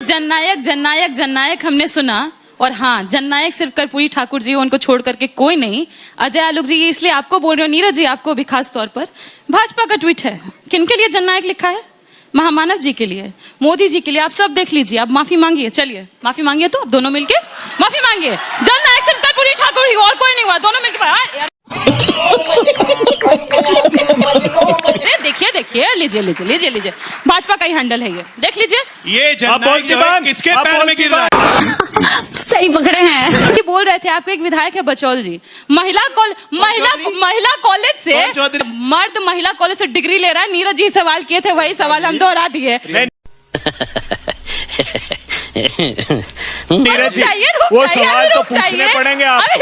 जननायक जननायक जननायक हमने सुना, और हाँ, जननायक सिर्फ कर्पूरी ठाकुर जी, उनको छोड़ करके कोई नहीं। अजय आलोक जी, ये इसलिए आपको बोल रहे हो, नीरज जी आपको भी खास तौर पर। भाजपा का ट्वीट है, किनके लिए जननायक लिखा है? महामानव जी के लिए, मोदी जी के लिए। आप सब देख लीजिए, आप माफी मांगिए, चलिए माफी मांगिए, तो दोनों मिलके माफी मांगिए। जननायक सिर्फ कर्पूरी ठाकुर ही, और कोई नहीं हुआ, दोनों मिलके। देखिए देखिए, लीजिए लीजिए लीजिए लीजिए, भाजपा का ही हैंडल है ये, देख लीजिए। ये जननायक किसके पैर में गिर रहा है? सही पकड़े हैं। कि बोल रहे थे, आपके एक विधायक है बचौल जी, महिला कॉलेज से, मर्द महिला कॉलेज से डिग्री ले रहा है। नीरज जी सवाल किए थे, वही सवाल हम दोहरा दिए। नीरज जी, वो सवाल तो पूछने पड़ेंगे आपको।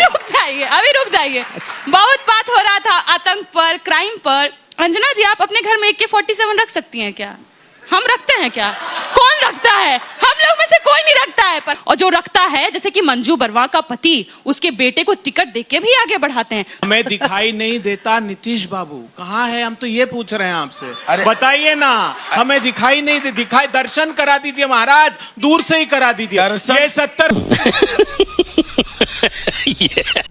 अभी रुक जाइए। बहुत बात हो रहा था आतंक पर, क्राइम पर। अंजना जी, आप अपने घर में AK-47 रख सकती हैं क्या? हम रखते हैं क्या? कौन रखता है? हम लोग में से कोई नहीं रखता है। पर और जो रखता है, जैसे कि मंजू वर्मा का पति, उसके बेटे को टिकट देके भी आगे बढ़ाते हैं। हमें दिखाई नहीं देता नीतीश बाबू कहाँ है? हम तो ये पूछ रहे हैं आपसे, बताइए ना। हमें दिखाई नहीं दे, दिखाई दर्शन करा दीजिए महाराज, दूर से ही करा दीजिए। ये 70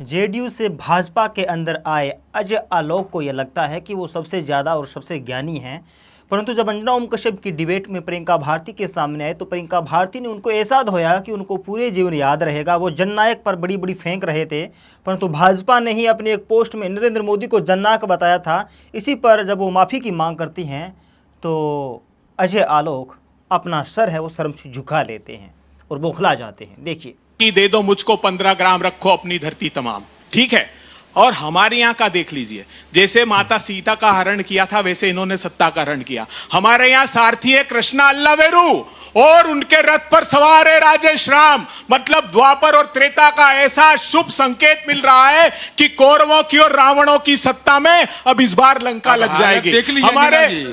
जेडीयू से भाजपा के अंदर आए अजय आलोक को यह लगता है कि वो सबसे ज़्यादा और सबसे ज्ञानी हैं, परंतु जब अंजना ओम कश्यप की डिबेट में प्रियंका भारती के सामने आए तो प्रियंका भारती ने उनको ऐसा धोया कि उनको पूरे जीवन याद रहेगा। वो जननायक पर बड़ी बड़ी फेंक रहे थे, परंतु भाजपा ने ही अपने एक पोस्ट में नरेंद्र मोदी को जननायक बताया था। इसी पर जब वो माफ़ी की मांग करती हैं तो अजय आलोक अपना सर है वो शर्म से झुका लेते हैं और बौखला जाते हैं। देखिए, कि दे दो मुझको 15 ग्राम, रखो अपनी धरती तमाम, ठीक है। और हमारे यहाँ का देख लीजिए, जैसे माता सीता का हरण किया था, वैसे इन्होंने सत्ता का हरण किया। हमारे यहाँ सारथी है कृष्णा अल्लावेरू, और उनके रथ पर सवार है राजेश राम। मतलब द्वापर और त्रेता का ऐसा शुभ संकेत मिल रहा है कि कौरवों की और रावणों की सत्ता में अब इस बार लंका लग जाएगी।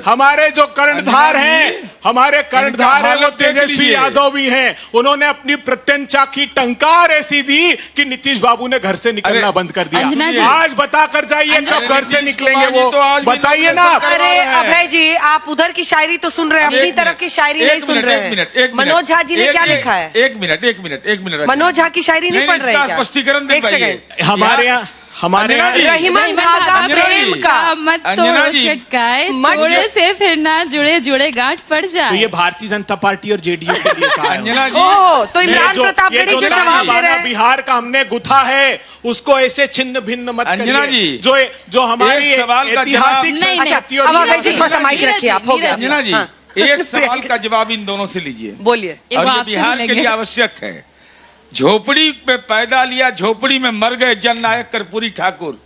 हमारे जो कर्णधार हैं, हमारे कर्णधार हैं, वो तेजस्वी यादव भी हैं। उन्होंने अपनी प्रत्यंचा की टंकार ऐसी दी कि नीतीश बाबू ने घर से निकलना बंद कर दिया। आज बता कर जाइए कब घर से निकलेंगे वो, बताइए ना। अरे अभय जी, आप उधर की शायरी तो सुन रहे हैं, अपनी तरफ की शायरी नहीं सुन रहे हैं। मनोज झा जी ने क्या लिखा है? एक मिनट मनोज झा की शायरी नहीं पढ़ रहे हैं? स्पष्टीकरण हमारे यहाँ रहीमन भागा प्रेम का मत तोड़ो चटकाए, जोड़े से फिर ना जुड़े जुड़े गांठ पड़ जाए। तो ये भारतीय जनता पार्टी और जेडीयू के लिए कहा है। तो इमरान प्रताप जो जवाब दे रहे हैं, बिहार का हमने गुथा है, उसको ऐसे छिन्न भिन्न मत करिए। जो हमारी ऐतिहासिक संस्कृति और अंजना जी, एक सवाल का जवाब इन दोनों से लीजिए, बोलिए। और ये बिहार के लिए आवश्यक है। झोपड़ी पे पैदा लिया, झोपड़ी में मर गए जननायक कर्पूरी ठाकुर,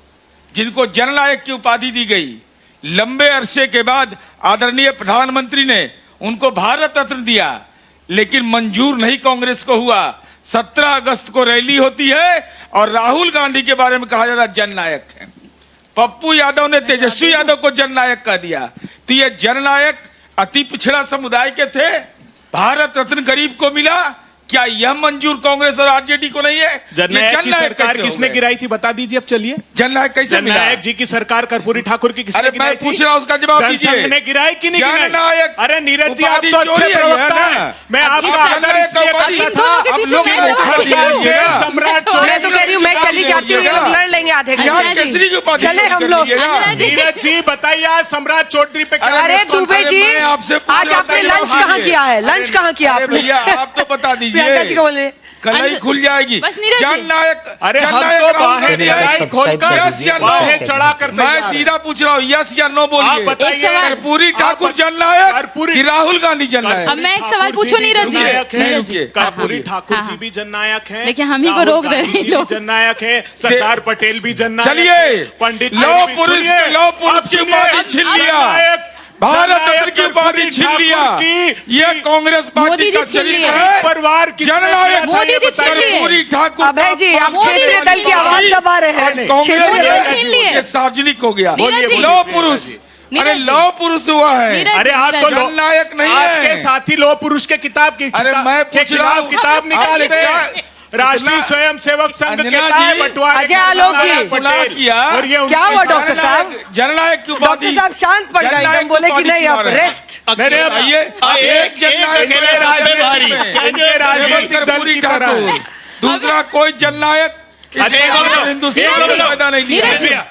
जिनको जननायक की उपाधि दी गई। लंबे अरसे के बाद आदरणीय प्रधानमंत्री ने उनको भारत रत्न दिया, लेकिन मंजूर नहीं कांग्रेस को हुआ। 17 अगस्त को रैली होती है और राहुल गांधी के बारे में कहा जाता है जननायक है। पप्पू यादव ने तेजस्वी यादव को जननायक कह दिया। तो ये जननायक अति पिछड़ा समुदाय के थे, भारत रत्न गरीब को मिला। क्या यह मंजूर कांग्रेस और आरजेडी को नहीं है? जननायक की सरकार किसने गिराई थी, बता दीजिए अब। चलिए, जननायक कैसे मिला? जननायक जी की सरकार कर्पूरी ठाकुर की किसने गिराई थी? पूछ रहा हूं, उसका जवाब दीजिए। जनसंघ ने गिराई कि नहीं गिराई? जननायक, अरे नीरज जी, आप तो अच्छे प्रवक्ता हैं। मैं आपका आदर इसलिए करता था। सम्राट मैं तो कह रही हूँ, मैं चली जाती हूँ, ये लोग लड़ लेंगे आधे घंटे। चले हम लोग। नीरज जी बताइए, आज सम्राट चौधरी पे। अरे दुबे जी, आज आपने लंच कहाँ किया है? लंच कहाँ किया आपने? भैया आप तो बता दीजिए, कलाई खुल जाएगी। जननायक, अरे हम तो बाहें खोलकर चढ़ा कर, मैं सीधा पूछ रहा हूँ, यस या नो बोलिए। कर्पूरी ठाकुर जननायक कि राहुल गांधी जननायक? अब मैं एक सवाल पूछूं नीरज जी। कर्पूरी ठाकुर जी भी जननायक हैं, लेकिन हम ही को रोक रहे हैं लोग। जननायक है, सरदार पटेल भी जननायक। चलिए, पंडित लौह पुरुष की उपाधि छीन लिया, भारत रत्न की उपाधि छीन लिया। ये कांग्रेस पार्टी का चरित्र है। परिवार की जननायक कर्पूरी ठाकुर। अभय जी, आप क्षेत्रीय दल की आवाज दबा रहे हैं। कांग्रेस सार्वजनिक हो गया। लौह पुरुष, अरे लौह पुरुष हुआ है। अरे आप तो जननायक नहीं है। आपके साथी लौह पुरुष के किताब की, अरे मैं पूछ रहा हूँ, किताब निकालते हैं। राष्ट्रीय स्वयंसेवक संघ के अंजना ताए जी, बंटवारे अजय का आलोक जी, पटेल गुनाह किया। और ये क्या हुआ डॉक्टर साहब? जननायक की उपाधि डॉक्टर साहब शांत पड़ गए, एकदम बोले कि नहीं अब रेस्ट। मेरे आइए एक जननायक अकेले राजनीतिक दल की तरह है। दूसरा कोई जननायक हिंदुस्तान में पैदा नहीं लिया।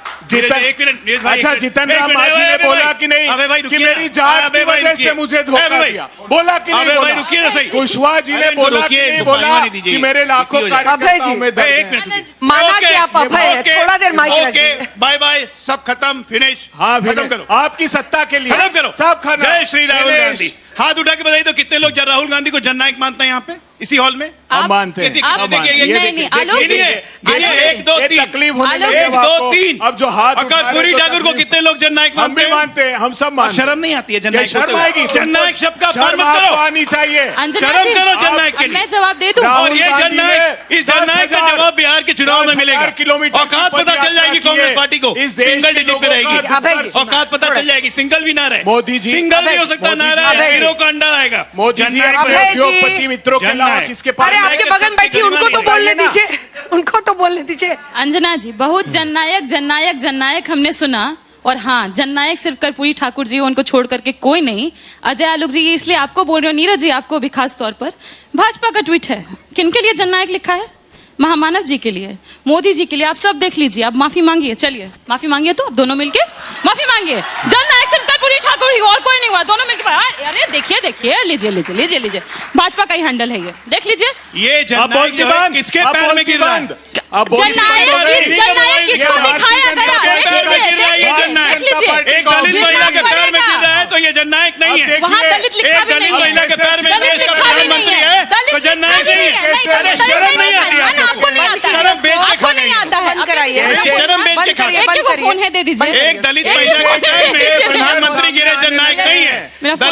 अच्छा जितन राम मांझी ने बोला कि नहीं कि मेरी जात की वजह से मुझे धोखा दिया, बोला कि नहीं बोला? कुशवाहा जी ने बोला कि नहीं बोला कि मेरे लाखों कार्यकर्ताओं में दर्द है? माना कि आप अभय हैं, थोड़ा देर माइक रखिए। बाय बाय, सब खत्म, फिनिश। हाँ खत्म करो, आपकी सत्ता के लिए खत्म करो, सब खत्म। जय श्री राहुल गांधी। हाथ उठा के बताइए तो कितने लोग राहुल गांधी को जननायक मानते हैं यहाँ पे इसी हॉल में? हम मानते हैं। नहीं, आलोक जी, एक दो तीन, तकलीफ होने आलोक लगे एक दो तीन। अब जो हाथ और कर्पूरी ठाकुर को कितने लोग जननायक हम मानते भी हैं? मानते हैं, हम सब मानते हैं। शर्म नहीं आती है जननायक शर्म बोलते आएगी? हुए? जननायक शब्द का अपमान शर्म मत आपको करो। आनी चाहिए। अंजना शर्म जी, करो जननायक के अब लिए। मैं जवाब दे दूं। राहुल और ये गांधी जननायक, ने इस जननायक का 10,000 जवाब बिहार के चुनाव में मिलेगा। 10,000 किलोमीटर औकात की पता चल जाएगी पदयात्रा कांग्रेस की पार्टी को, है। इस देश सिंगल के डिजिट पे लोगों का रहेगी। अभय जी, औकात पता चल जाएगी, सिंगल भी ना रहे। मोदी जी, सिंगल भी हो सकता है, ना मोदी जी, रहे, अभय जी। हीरो का अंडा आएगा। मोदी जी जननायक अभय पे- जी, उद्योगपति मित्रों के अलावा जननायक। किसके पास अरे आपके जाएंगे? बगल में बैठी, उनको तो बोलने दीजिए, उनको तो बोलने दीजिए। अंजना जी, बहुत जननायक जननायक जननायक हमने सुना, और हाँ, जननायक सिर्फ कर्पूरी ठाकुर जी, उनको छोड़ करके कोई नहीं। अजय आलोक जी, ये इसलिए आपको बोल रहे हो, नीरज जी आपको भी खास तौर पर। भाजपा का ट्वीट है, किनके लिए जननायक लिखा है? महामानव जी के लिए, मोदी जी के लिए। आप सब देख लीजिए, आप माफी मांगिए, चलिए माफी मांगिए, तो दोनों मिलके माफी मांगिए। जननायक सिर्फ कर्पूरी ठाकुर ही, और कोई नहीं हुआ, दोनों मिलके। अरे देखिए देखिए, लीजिए लीजिए लीजिए लीजिए, भाजपा का ही हैंडल है ये, देख लीजिए। ये जननायक जो है, किसके पैर में गिर रहा है? जननायक किसको दिखाया गया? देख लीजिए, एक दलित महिला के पैर में गिर रहा है तो ये जननायक नहीं है। वहाँ दलित लिखा एक भी दलित नहीं है। महिला के पैर में दलित देश का लिखा भी नहीं प्रधानमंत्री है। है तो जननायक नहीं है। अरे शर्म नहीं आती है आपको नहीं आता है, शर्म बेच के आपको खाने नहीं आता है। बंद कराइए, शर्म बेच के बंद करिए, खाने। एक को फोन है, दे दीजिए। एक दलित महिला के पैर में प्रधानमंत्री गिरे, जननायक नहीं है। मेरा फोन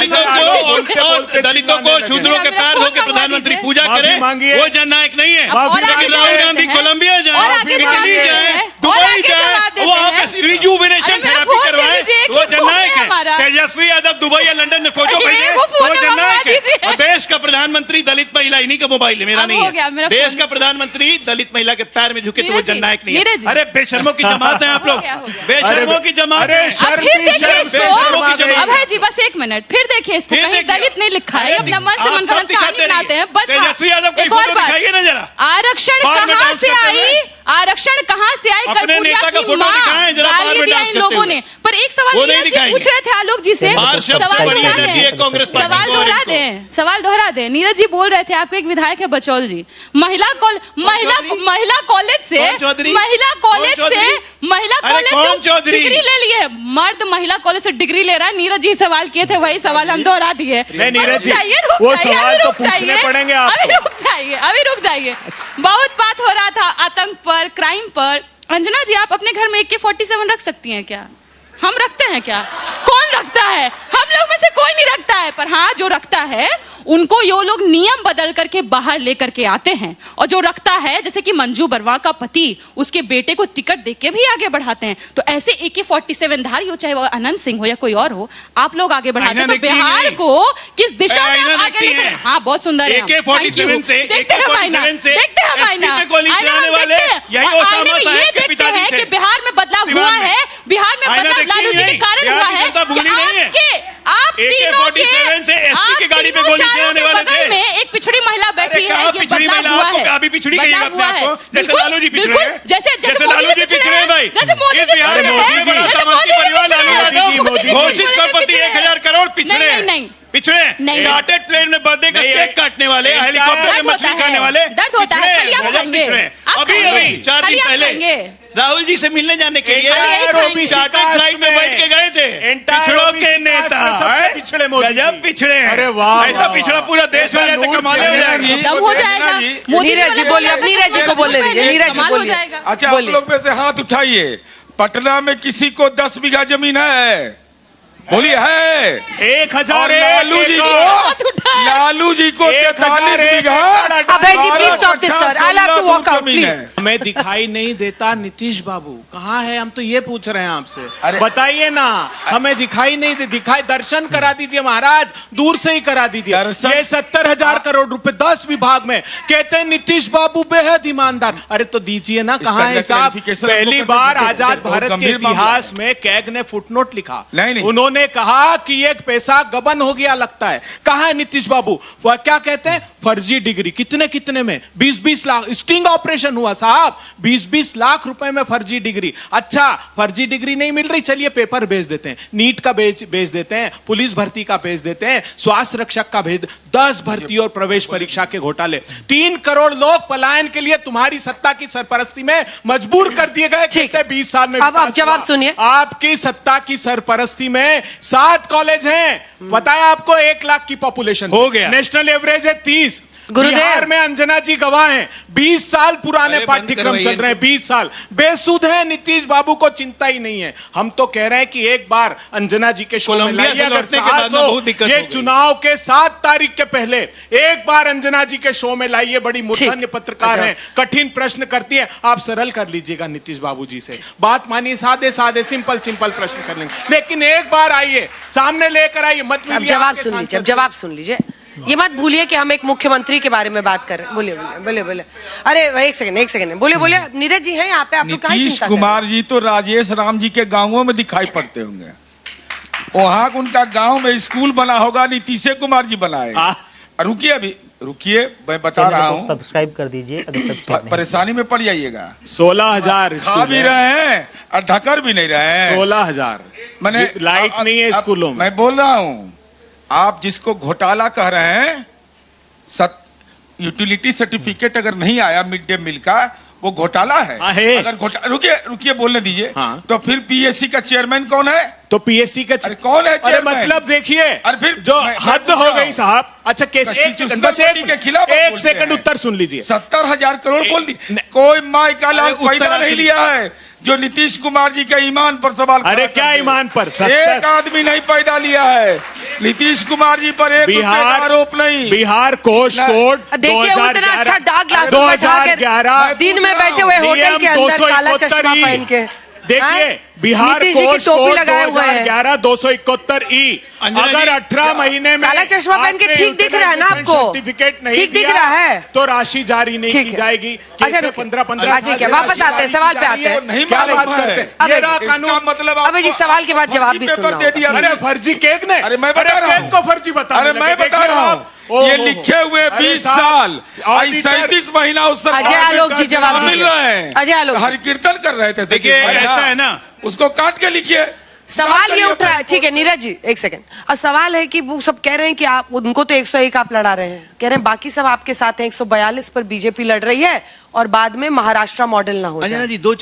दलितों को शूद्रों के पैर धो के प्रधानमंत्री पूजा करे, वो जननायक नहीं है। और आगे राहुल गांधी कोलंबिया और जाए, आगे इटली जवाब जाए, देते हैं। और दुबई आगे जाए, जवाब देते वहाँ हैं। पे रिजुविनेशन अरे मेरा थेरेपी फोन दे करवाए, दीजिए, एक वो ही फोन जननायक है हमारा। है। तेजस्वी यादव दुबई या लंदन में फोटो ये भेजे, वो फोन वो है, जननायक मंगवा दीजिए। है। और देश का प्रधानमंत्री दलित महिला, इन्हीं का मोबाइल है, मेरा अब नहीं हो गया, है। मेरा देश फोन। का प्रधानमंत्री दलित महिला के पैर में झुके तो वो नीरज जी, जननायक नहीं नीरज जी। है। अरे बेशर्मों की जमात है आप लोग, हो गया, हो गया। बेशर्मों की जमात अरे है। शर्म अब फिर की देखिए शर्म, इसको। बेशर्मों की जमात है। अभय जी, बस एक मिनट, फिर देखिए इसको, फिर कहीं देखिए। दलित नहीं लिखा है, अरे अपना मन से आप मन सब दिखाते बनाते हैं, बस। तेजस्वी यादव की एक और फोटो दिखाइए ना जरा। बात, आरक्षण बाद में कहाँ डांस से करते आई? हुए। आरक्षण कहाँ से आई? अपने कर्पूरिया नेता का की फोटो माँ दिखाएं जरा, बाद गाली में दिया डांस इन करते लोगों हुए। ने। पर एक सवाल वो नहीं नीरज जी दिखाएंगे। पूछ रहे थे आलोक जी से, बाहर शब्द सवाल बड़ी दोहरा एनर्जी है दें, कांग्रेस पार्टी सवाल को और दोहरा इनको। दें, सवाल दोहरा दें। नीरज जी बोल रहे थे, आपके एक विधायक है बचौल जी, महिला कॉलेज से, कौन चौधरी? महिला कॉलेज कौन से, चौधरी? महिला अरे कॉलेज कौन से चौधरी? डिग्री ले लिए। मर्द महिला कॉलेज से डिग्री ले रहा है। नीरज जी सवाल किए थे, वही सवाल हम दोहरा दिए। नहीं, नीरज जी, रुक वो जाइए, सवाल अभी तो रुक पूछने जाइए, पड़ेंगे आपको। अभी रुक जाइए। बहुत बात हो रहा था आतंक पर, क्राइम पर। अंजना जी, आप अपने घर में AK-47 रख सकती हैं क्या? हम रखते हैं क्या? कौन रखता है? हम लोग में से कोई नहीं रखता है। पर हाँ, जो रखता है उनको यो लोग नियम बदल करके बाहर लेकर के आते हैं, और जो रखता है, जैसे कि मंजू वर्मा का पति, उसके बेटे को टिकट देके भी आगे बढ़ाते हैं। तो ऐसे AK-47 धारी हो, चाहे वो अनंत सिंह हो या कोई और हो, आप लोग आगे बढ़ाते हैं। तो बिहार को किस दिशा में आप आगे लेकर? हाँ, बहुत सुंदर है। AK-47 से, देखते हैं मायना, देखते हैं मायना, में गोली चलाने वाले यही ओसामा साहब ये के देखते पिताजी हैं थे। कि बिहार में बदलाव हुआ सिवान में। है। बिहार में आईना बदलाव देखती लालू जी के नहीं। कारण बिहार हुआ की है जनता भूली नहीं है। आप तीनों के AK-47 से SP की गाड़ी पे आप गोली तीनों चलाने चारों के वाले बगल थे। में एक पिछड़ी महिला बैठी है। कहाँ ये पिछड़ी बदलाव महिला? हुआ आपको है। अभी पिछड़ी कहिएगा बदलाव अपने हुआ आप है। को। जैसे बिल्कुल, लालू जी पिछड़े बिल्कुल, हैं। जैसे जैसे मोदी लालू जी पिछड़े हैं भाई। जैसे मोदी इस जी बिहार पिछड़े में हैं। सबसे बड़ा जैसे सामंती मोदी जी परिवार पिछड़े लालू हैं। यादव, मोदी जी घोषित पिछड़े संपत्ति हैं। 1,000 करोड़ पिछड़े हैं। नहीं। पिछड़े नहीं। चार्टर्ड प्लेन में बर्थडे का नहीं, केक काटने वाले, हेलीकॉप्टर में दर्द होता मछली है। खाने वाले दर्द होता है। पिछड़े हैं, खाली आप गजब खाएंगे। पिछड़े हैं। आप अभी खाएंगे। 4 खाली दिन आप पहले खाएंगे। राहुल जी से मिलने जाने के लिए खाएंगे। चार्टर्ड फ्लाइट में बैठ के गए थे। पिछड़ों के नेता हैं। पिछड़े मोदी जी। गजब पिछड़े हैं। अरे वाह, ऐसा वाह, पिछड़ा वाह। पूरा देश हो ऐसा जाए तो नूर कमाल हो चाहिए। जाएगा। दम हो जाएगा। मोदी नीरज जी बोलिए, अब नीरज जी को बोलने दीजिए, नीरज जी कमाल हो बोलिए। जाएगा। अच्छा, आप लोग में से हाथ उठाइए। पटना में किसी को 10 बीघा जमीन है? बोलिए है 1000 और लालू जी को 43 बीघा Abhay ji please stop this sir, I have to walk out please. हमें दिखाई नहीं देता नीतीश बाबू कहाँ है, हम तो ये पूछ रहे हैं आपसे, बताइए ना, हमें दिखाई नहीं दे, दिखाई दर्शन करा दीजिए महाराज, दूर से ही करा दीजिए। ये 70,000 करोड़ रुपए 10 विभाग में, कहते हैं नीतीश बाबू बेहद ईमानदार, अरे तो दीजिए ना, कहाँ है हिसाब? पहली बार आजाद भारत के इतिहास में कैग ने फुटनोट लिखा, उन्होंने कहा कि ये पैसा गबन हो गया लगता है। कहाँ है नीतीश बाबू? वह क्या कहते हैं? फर्जी डिग्री, कितने में? 20-20 लाख, स्टिंग ऑपरेशन हुआ साहब, 20-20 लाख रुपए में फर्जी डिग्री। अच्छा, फर्जी डिग्री नहीं मिल रही, चलिए पेपर भेज देते हैं, नीट का भेज देते हैं, पुलिस भर्ती का भेज देते हैं, स्वास्थ्य रक्षक का भेज, 10 भर्ती और प्रवेश परीक्षा के घोटाले, 3 करोड़ लोग पलायन के लिए तुम्हारी सत्ता की सरपरस्ती में मजबूर कर दिए गए। 20 साल में अब आप जवाब सुनिए। आपकी सत्ता की सरपरस्ती में 7 कॉलेज हैं, बताया आपको, 1 लाख की पॉपुलेशन हो गया, नेशनल एवरेज है 30। गुरुदेव बिहार में अंजना जी गवाह हैं, 20 साल पुराने पाठ्यक्रम चल रहे हैं, 20 साल बेसुध है, नीतीश बाबू को चिंता ही नहीं है। हम तो कह रहे हैं कि एक बार अंजना जी के शो में लाइए, अगर साहस हो, ये चुनाव के 7 तारीख के पहले एक बार अंजना जी के शो में लाइए, बड़ी मूर्धन्य पत्रकार हैं, कठिन प्रश्न करती है, आप सरल कर लीजिएगा नीतीश बाबू जी से, बात मानिए, सादे सिंपल प्रश्न कर लेंगे, लेकिन एक बार आइए, सामने लेकर आइए, मत जवाब सुन लीजिए, ये मत भूलिए कि हम एक मुख्यमंत्री के बारे में बात कर रहे हैं। बोलिए। अरे एक सेकंड, बोलिए। नीरज जी हैं यहाँ पे, आप नीतीश कुमार जी तो राजेश राम जी के गांवों में दिखाई पड़ते होंगे, वहां उनका गांव में स्कूल बना होगा, नीतीश कुमार जी बनाए। रुकिए, मैं बता रहा हूँ, सब्सक्राइब कर दीजिए, परेशानी में पड़ जाइएगा। 16,000 खा भी रहे हैं और ढकर भी नहीं रहे हैं। 16,000 मैंने लाइट नहीं है स्कूलों में। मैं बोल रहा हूँ, आप जिसको घोटाला कह रहे हैं, यूटिलिटी सर्टिफिकेट अगर नहीं आया मिड डे मील का, वो घोटाला है। अगर रुकिए बोलने दीजिए। हाँ। तो फिर पीएससी का चेयरमैन कौन है? तो पीएससी का कौन है? अरे मतलब देखिए, अरे फिर जो हद हो गई साहब। अच्छा केस, एक सेकंड उत्तर सुन लीजिए। 70,000 करोड़ बोल दी, कोई माई का लाल पैदा नहीं लिया है जो नीतीश कुमार जी के ईमान पर सवाल। अरे क्या ईमान पर? एक आदमी नहीं पैदा लिया है नीतीश कुमार जी पर, एक बिहार आरोप नहीं। बिहार कोष कोड 2011 दिन में बैठे हुए होटल के अंदर काला चश्मा पहन के, देखिए बिहार कोष कोड 2011 271E, अगर 18 महीने में काला चश्मा पहन के ठीक दिख रहा है ना आपको? सर्टिफिकेट नहीं ठीक दिख रहा है तो राशि जारी नहीं की जाएगी। अच्छा 15 वापस आते हैं, सवाल पे आते हैं। क्या बात करते हैं? कानून मतलब अबे जी सवाल के बाद जवाब भी सुनना होगा। अरे फर्जी केक ने, अरे मैं बता रहा हूँ को फर्जी बता, अरे मैं बता रहा हूँ, ये लिखे हुए 20 साल और 37 महीना उस अजय आलोक जी जवाब मिल रहे हैं। अजय आलोक हरि कीर्तन कर रहे थे। देखिए ऐसा है ना, उसको काट के लिखिए। सवाल ये उठ रहा है, ठीक है नीरज जी एक सेकंड। और सवाल है कि वो सब कह रहे हैं कि आप उनको तो 101 आप लड़ा रहे हैं, कह रहे हैं बाकी सब आपके साथ हैं, 142 पर बीजेपी लड़ रही है और बाद में महाराष्ट्र मॉडल ना हो जाए। जी दो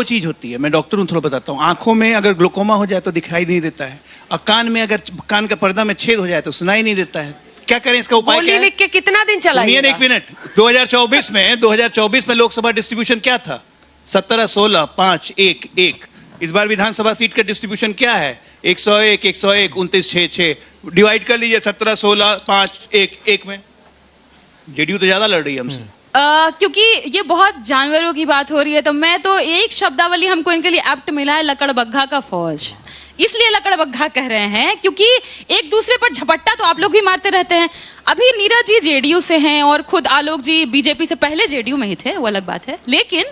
चीज होती है, मैं डॉक्टर हूँ, थोड़ा बताता हूँ। आंखों में अगर ग्लूकोमा हो जाए तो दिखाई नहीं देता है, और कान में अगर कान का पर्दा में छेद हो जाए तो सुनाई नहीं देता है। क्या करें, इसका उपाय क्या है? लिख के कितना दिन चला? एक मिनट। 2024 में लोकसभा डिस्ट्रीब्यूशन क्या था? 17, 16, 5, 1, 1। इस बार विधानसभा सीट का डिस्ट्रीब्यूशन क्या है? 101, 101, 29, 6, 6। डिवाइड कर लीजिए 17, 16, 5, 1, 1 में। जेडीयू तो ज्यादा लड़ रही है हमसे। क्योंकि ये बहुत जानवरों की बात हो रही है, तो मैं तो एक शब्दावली हमको इनके लिए एप्ट मिला है, लकड़बग्घा का फौज। इसलिए लकड़बग्घा कह रहे हैं क्योंकि एक दूसरे पर झपट्टा तो आप लोग भी मारते रहते हैं। अभी नीरज जी जेडीयू से हैं और खुद आलोक जी बीजेपी से पहले जेडीयू में ही थे, वो अलग बात है। लेकिन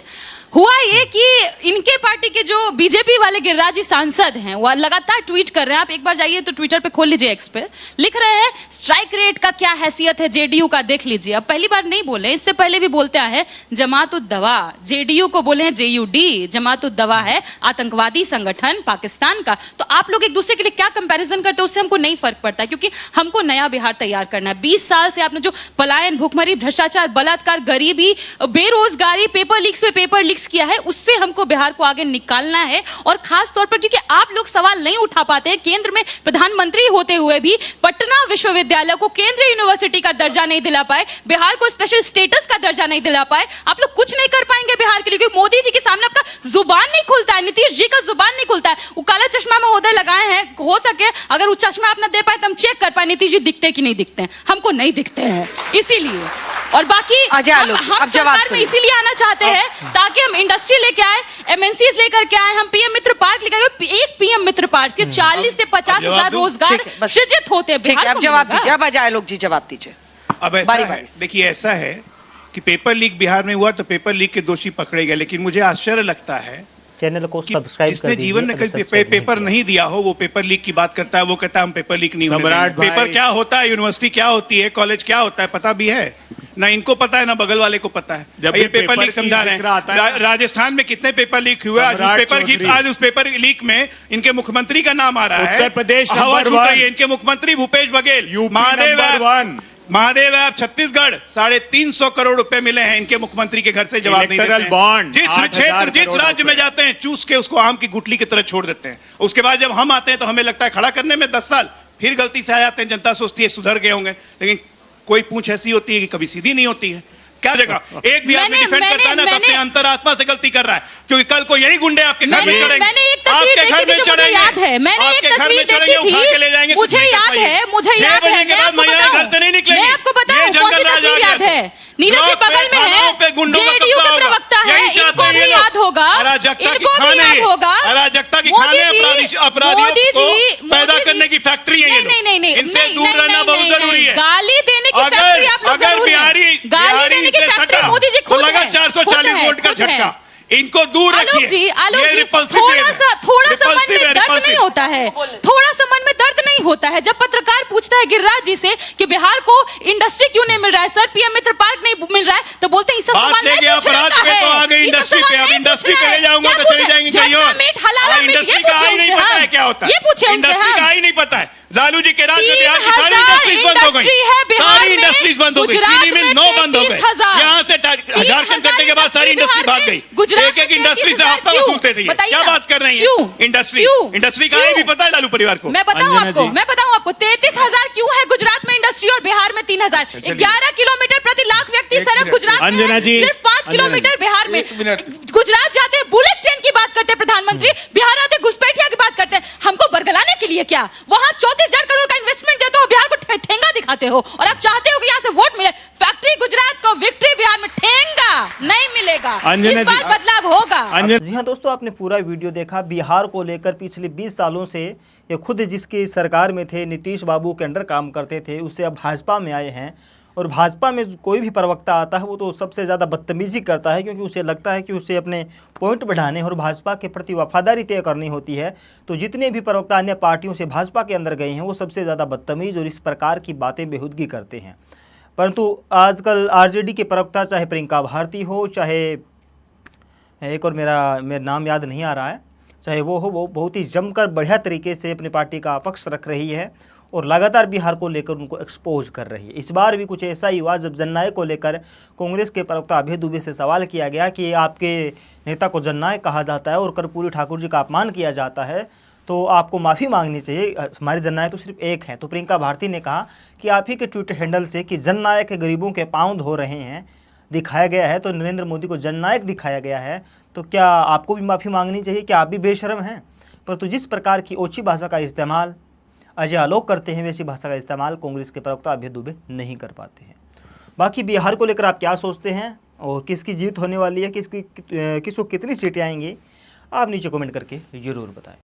हुआ ये कि इनके पार्टी के जो बीजेपी वाले गिरिराज जी सांसद हैं वो लगातार ट्वीट कर रहे हैं। आप एक बार जाइए तो ट्विटर पे खोल लीजिए, एक्स पे लिख रहे हैं स्ट्राइक रेट का क्या हैसियत है जेडीयू का, देख लीजिए। अब पहली बार नहीं बोले, इससे पहले भी बोलते आए जमात-उद-दवा, जेडीयू को बोले हैं जेयूडी, जमात-उद-दवा है आतंकवादी संगठन पाकिस्तान का। तो आप लोग एक दूसरे के लिए क्या कंपैरिजन करते हैं, उससे हमको नहीं फर्क पड़ता, क्योंकि हमको नया बिहार तैयार करना है। 20 साल से आपने जो पलायन, भूखमरी, भ्रष्टाचार, बलात्कार, गरीबी, बेरोजगारी, पेपर लीक्स पे पेपर लीक्स मिक्स किया है, उससे हमको बिहार को आगे निकालना है। और खास तौर पर क्योंकि आप लोग सवाल नहीं उठा पाते हैं, केंद्र में प्रधानमंत्री होते हुए भी पटना विश्वविद्यालय को केंद्रीय यूनिवर्सिटी का दर्जा नहीं दिला पाए, बिहार को स्पेशल स्टेटस का दर्जा नहीं दिला पाए। आप लोग कुछ नहीं कर पाएंगे बिहार के लिए, क्योंकि मोदी जी के सामने आपका जुबान नहीं खुलता है, नीतीश जी का जुबान नहीं खुलता है। वो काला चश्मा महोदय लगाए हैं, हो सके अगर वो चश्मा आप ना दे पाए तो हम चेक कर पाए नीतीश जी दिखते कि नहीं दिखते हैं, हमको नहीं दिखते हैं इसीलिए। और बाकी हम सरकार में इसीलिए आना चाहते हैं ताकि हम इंडस्ट्री लेके आए, एमएनसीज लेकर के आए, हम पीएम मित्र पार्क लेकर आए। एक पीएम मित्र पार्क के 40 से 50 हजार रोजगार सृजित होते हैं। अब जवाब दीजिए, अब अजय आलोक जी जवाब दीजिए। अब ऐसा है, देखिए ऐसा है कि पेपर लीक बिहार में हुआ तो पेपर लीक के दोषी पकड़े गए, लेकिन मुझे आश्चर्य लगता है चैनल को सब्सक्राइब कर जिसने जीवन में कभी पेपर नहीं दिया हो वो पेपर लीक की बात करता है, वो कहता है हम पेपर लीक नहीं होने देंगे। पेपर क्या होता है, यूनिवर्सिटी क्या होती है, कॉलेज क्या होता है, पता भी है ना? इनको पता है ना बगल वाले को पता है। जब ये पेपर लीक समझा रहे हैं। राजस्थान में कितने पेपर लीक हुए, आज उस पेपर लीक में इनके मुख्यमंत्री का नाम आ रहा है। उत्तर प्रदेश हवा छूट रही है। इनके मुख्यमंत्री भूपेश बघेल, महादेव ऐप छत्तीसगढ़ 350 करोड़ रुपए मिले हैं इनके मुख्यमंत्री के घर से, जवाब नहीं देते हैं। जिस क्षेत्र जिस राज्य में जाते हैं चूस के उसको आम की गुठली की तरह छोड़ देते हैं। उसके बाद जब हम आते हैं तो हमें लगता है खड़ा करने में 10 साल, फिर गलती से आ जाते हैं, जनता सोचती है सुधर गए होंगे, लेकिन कोई पूंछ ऐसी होती है कि कभी सीधी नहीं होती है। क्या जगह एक भी आदमी डिफेंड करता है ना तो अपने अंतरात्मा से गलती कर रहा है, क्योंकि कल को यही गुंडे आपके घर में चढ़ेंगे, आपके घर में चढ़ेंगे, याद है मैंने एक तस्वीर देखी थी, मुझे याद है घर से नहीं निकलेंगे। मैं आपको बताऊं कौन सी तस्वीर याद है? नीरज जी बगल में है, जेडीयू के प्रवक्ता है, इनको भी याद होगा, इनको भी याद होगा। अराजकता की खाने अपराधियों को पैदा करने की फैक्ट्री है ये। नहीं, इनसे दूर रहना बहुत जरूरी है। गाली देने की फैक्ट्री आप लोग अगर बिहारी से सटा मोदी जी तो लगा 440 वोल्ट का झटका। इनको दूर रखिए। थोड़ा सा मन में दर्द नहीं होता है, थोड़ा सा मन में दर्द नहीं होता है जब पत्रकार पूछता है गिरिराज जी से कि बिहार को इंडस्ट्री क्यों नहीं मिल रहा है, सर पीएम मित्र पार्क नहीं मिल रहा है, तो बोलते हैं इस सब सवाल नहीं पूछने का है। तो आगे इंडस्ट्री पे, अब इंडस्ट्री पे ले जाऊंगा तो चले जाएंगे कहीं और। इंडस्ट्री का ही नहीं पता है क्या होता है, इंडस्ट्री का ही नहीं पता है। लालू जी के राज में बिहार की सारी इंडस्ट्रीज बंद हो गई, सारी इंडस्ट्रीज बंद हो गई, चीनी मिल 9 बंद हो गए, यहाँ से झारखंड करने के बाद सारी इंडस्ट्री भाग गई। एक इंडस्ट्री से हफ्ता वसूलते थे। क्या बात कर रही है? इंडस्ट्री का ही भी पता है लालू परिवार को। मैं बताऊं आपको 33,000 क्यों है गुजरात में इंडस्ट्री और बिहार में 3,000। 11 किलोमीटर प्रति लाख व्यक्ति सड़क गुजरात में, सिर्फ 5 किलोमीटर बिहार में। गुजरात जाते हैं बुलेट ट्रेन की बात करते हैं प्रधानमंत्री, बिहार आते घुसपैठिया की बात करते हैं। हमको बरगलाने के लिए क्या? वहां 34,000 करोड़ का इन्वेस्टमेंट देते हो, बिहार को ठेंगा दिखाते हो, और आप चाहते हो कि यहाँ से वोट मिले। फैक्ट्री गुजरात को, विक्ट्री बिहार में, ठेंगा नहीं मिलेगा। इस बार बदलाव होगा। जी हाँ दोस्तों, आपने पूरा वीडियो देखा। बिहार को लेकर पिछले 20 सालों से ये खुद जिसकी सरकार में थे, नीतीश बाबू के अंडर काम करते थे, उससे अब भाजपा में आए हैं। और भाजपा में कोई भी प्रवक्ता आता है वो तो सबसे ज़्यादा बदतमीजी करता है, क्योंकि उसे लगता है कि उसे अपने पॉइंट बढ़ाने और भाजपा के प्रति वफादारी तय करनी होती है। तो जितने भी प्रवक्ता अन्य पार्टियों से भाजपा के अंदर गए हैं वो सबसे ज़्यादा बदतमीज़ और इस प्रकार की बातें बेहूदगी करते हैं। परंतु आजकल आरजेडी के प्रवक्ता, चाहे प्रियंका भारती हो, चाहे एक और मेरा नाम याद नहीं आ रहा है, चाहे वो हो, वो बहुत ही जमकर बढ़िया तरीके से अपनी पार्टी का पक्ष रख रही है और लगातार बिहार को लेकर उनको एक्सपोज कर रही है। इस बार भी कुछ ऐसा ही हुआ जब जननायक को लेकर कांग्रेस के प्रवक्ता अभय दुबे से सवाल किया गया कि आपके नेता को जननायक कहा जाता है और कर्पूरी ठाकुर जी का अपमान किया जाता है, तो आपको माफ़ी मांगनी चाहिए, हमारे जननायक तो सिर्फ एक है। तो प्रियंका भारती ने कहा कि आप ही के ट्विटर हैंडल से कि जननायक गरीबों के पाँव धो रहे हैं दिखाया गया है, तो नरेंद्र मोदी को जननायक दिखाया गया है, तो क्या आपको भी माफ़ी मांगनी चाहिए? क्या आप भी बेशर्म हैं? परंतु जिस प्रकार की ओछी भाषा का इस्तेमाल अजय आलोक करते हैं, वैसी भाषा का इस्तेमाल कांग्रेस के प्रवक्ता अभय दुबे नहीं कर पाते हैं। बाकी बिहार को लेकर आप क्या सोचते हैं और किसकी जीत होने वाली है, किसको कितनी सीटें आएंगी, आप नीचे कमेंट करके ज़रूर बताएं।